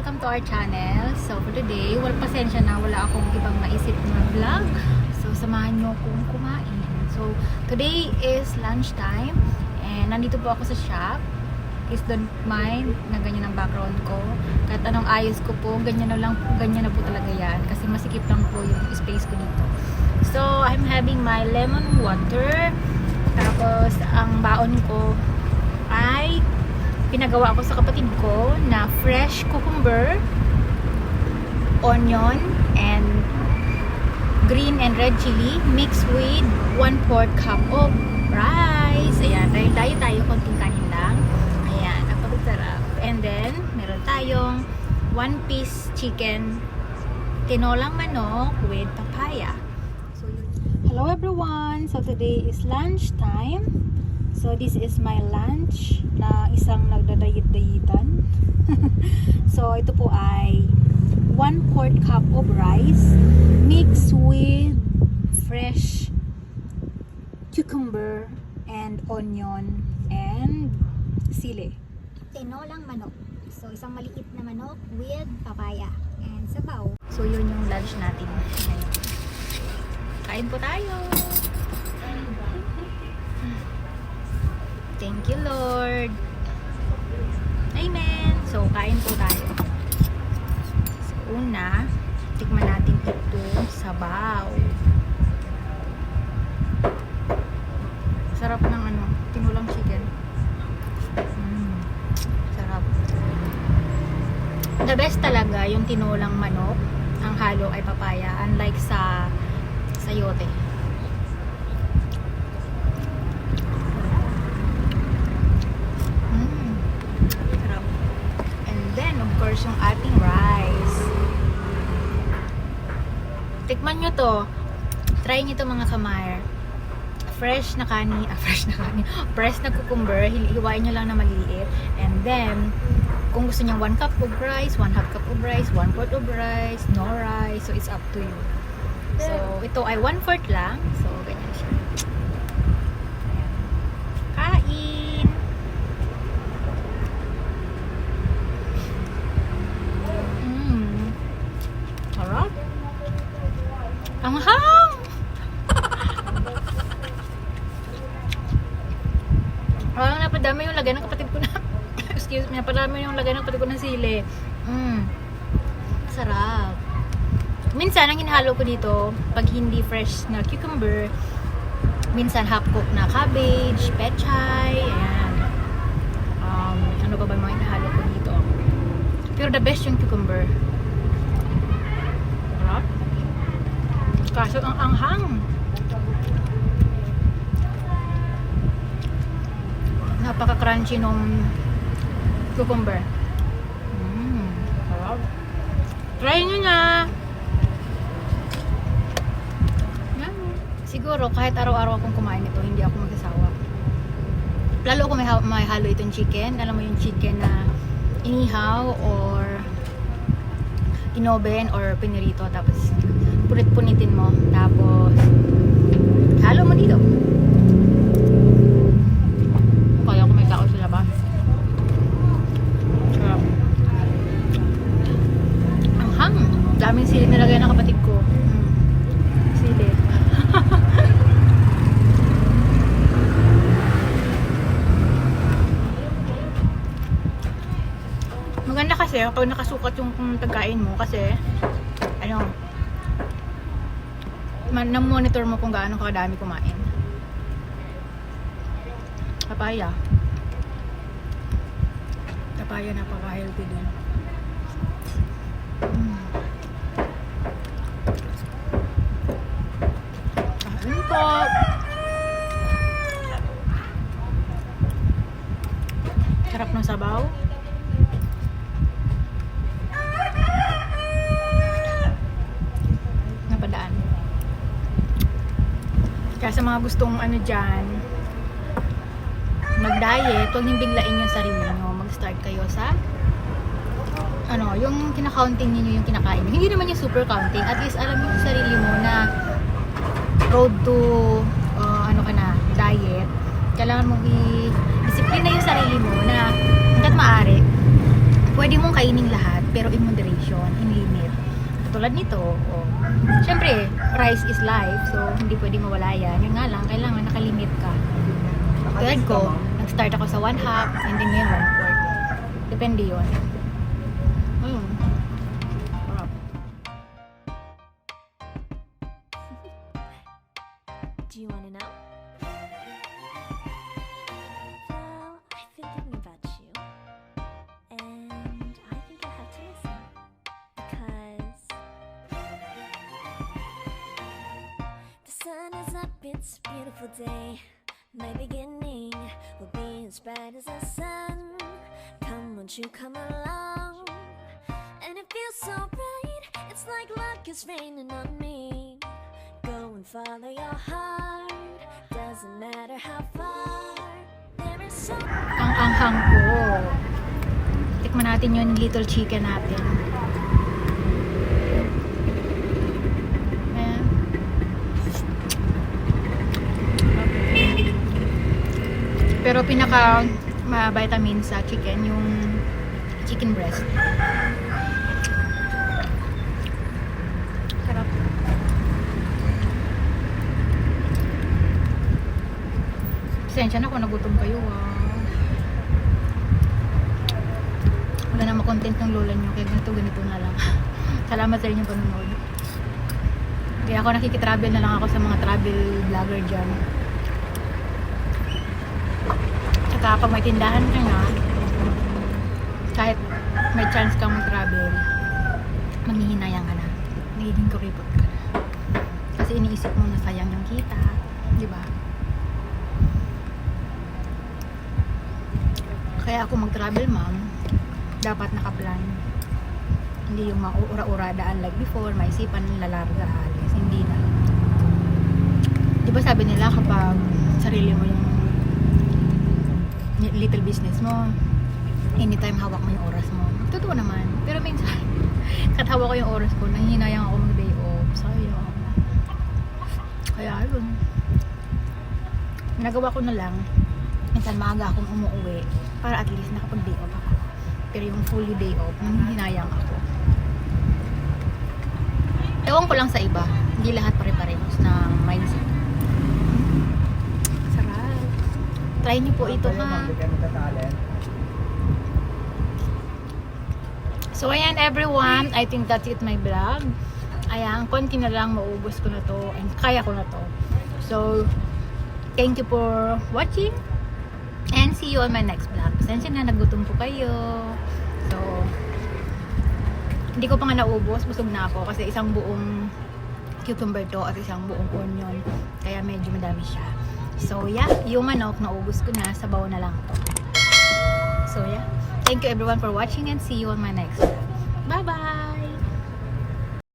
welcome to our channel. So for today, pasensya na, wala akong ibang naisip na vlog. So samahan nyo kong kumain. So today is lunchtime and nandito po ako sa shop. Please don't mind na ganyan ang background ko. Kahit anong ayos ko po, ganyan na po talaga yan. Kasi masikip lang po yung space ko dito. So I'm having my lemon water. Tapos ang baon ko ay pinagawa ko sa kapatid ko na fresh cucumber, onion, and green and red chili mixed with 1/4 cup of rice. Ayan, dahil tayo konting kanin lang. Ayan, napakasarap. And then, meron tayong 1-piece chicken, tinolang manok with papaya. So, hello everyone! So today is lunchtime. So this is my lunch na isang nagdadayit-dayitan. So ito po ay 1/4 cup of rice mixed with fresh cucumber and onion and sili. Tinolang manok. So isang maliit na manok with papaya and sabaw. So yun yung lunch natin. Kain po tayo! Thank you, Lord. Amen. So, kain po tayo. So, una, tikman natin itong sabaw. Sarap ng tinulang chicken. Sarap. The best talaga yung tinulang manok. Ang halo ay papaya. Unlike sa sayote. Yung ating rice. Tikman nyo to. Try nyo to mga kamar. Fresh na cucumber. Hiwain nyo lang na maliliit. And then, kung gusto nyo 1 cup of rice, 1/2 cup of rice, 1/4 of rice, no rice. So, it's up to you. So, ito ay 1/4 lang. So, ganyan siya. Kain! Ang hang! Parang napadami yung lagay ng kapatid ko na excuse me, napadami yung lagay ng kapatid ko ng sili. Sarap. Minsan, ang hinahalo ko dito, pag hindi fresh na cucumber, minsan half-cook na cabbage, pechay, ayan. Ano ba mga hinahalo ko dito? Pero the best yung cucumber. Sarap. Kaso ang anghang. Napaka-crunchy nung cucumber. Sarap. Try nyo na. Yan. Siguro kahit araw-araw akong kumain ito, hindi ako magsasawa. Lalo kung may halo itong chicken. Alam mo yung chicken na inihaw or inoven or pinirito, tapos punit-punitin mo, tapos halo mo dito. Kaya kung may tao sila ba? Sarap. Ang hang. Daming sili nilagay ng kapatid ko. Sili. Maganda kasi kapag nakasukat yung pagkain mo kasi na-monitor mo kung gaano kadami kumain. Papaya. Papaya napaka-healthy din. Kain po. Sarap ng sabaw. Kaya sa mga gustong dyan, mag-diet, huwag niyong biglain yung sarili nyo. Mag-start kayo sa yung kinakaunting niyo yung kinakain nyo. Hindi naman yung super counting. At least alam mo yung sarili mo na road to diet. Kailangan mong i-disiplina yung sarili mo na hanggat maaari, pwede mong kainin lahat, pero in moderation, in limit. Katulad nito, syempre, rice is life, so hindi pwede mawala yan. Yun nga lang, kailangan nakalimit ka. Tulad ko, nag-start ako sa 1/2, and then ngayon 1/4. Depende yun. Ayun. Do you want to know? Well, I've been thinking about you, and I think I have to listen, because the sun is up, it's a beautiful day. My beginning will be as bright as the sun. Come, won't you come along? And it feels so right, it's like luck is raining on me. Go and follow your heart, doesn't matter how far. There is so Ang anghang ko. Tikman natin yung little chicken natin. Ayan. Pero pinaka vitamin sa chicken yung chicken breast. Sarap. Pasensya na kung nagutom kayo, wala na makontent ng lola nyo, kaya ganito na lang. Salamat sa inyong panonood. Kaya ako nakikitravel na lang ako sa mga travel vlogger dyan. Tsaka pag may tindahan ka nga, kahit may chance kang mag-travel, manghihinayang ka na, nagiging kuripot ka na. Kasi iniisip mo na sayang yung kita, di ba? Kaya ako mag-travel, ma'am, dapat nakaplan. Hindi yung maura-ura daan like before, maisipan lalarga alis. Hindi na. Di ba sabi nila kapag sarili mo yung little business mo, anytime hawak mo yung oras mo. Totoo naman. Pero minsan, kat hawak ko yung oras ko, nanghihinayang ako mag-day off. Sayang. Kaya yun. Nagawa ko na lang, minsan maaga akong umuwi para at least nakapag-day off ako. Pero yung fully day off, nanghihinayang ako. Ewan ko lang sa iba, hindi lahat pare-parehos ng mindset. Sarap. Try niyo po ito, ha. So ayan everyone, I think that's it my vlog. Ayan, konti na lang maubos ko na to and kaya ko na to. So thank you for watching and see you on my next vlog. Pasensya na, nagutom po kayo. So hindi ko pa nga naubos, busog na ako kasi isang buong cucumber to at isang buong onion, kaya medyo madami siya. So yeah, yung manok naubos ko na, sabaw na lang to. So yeah, thank you everyone for watching and see you on my next vlog. Bye bye!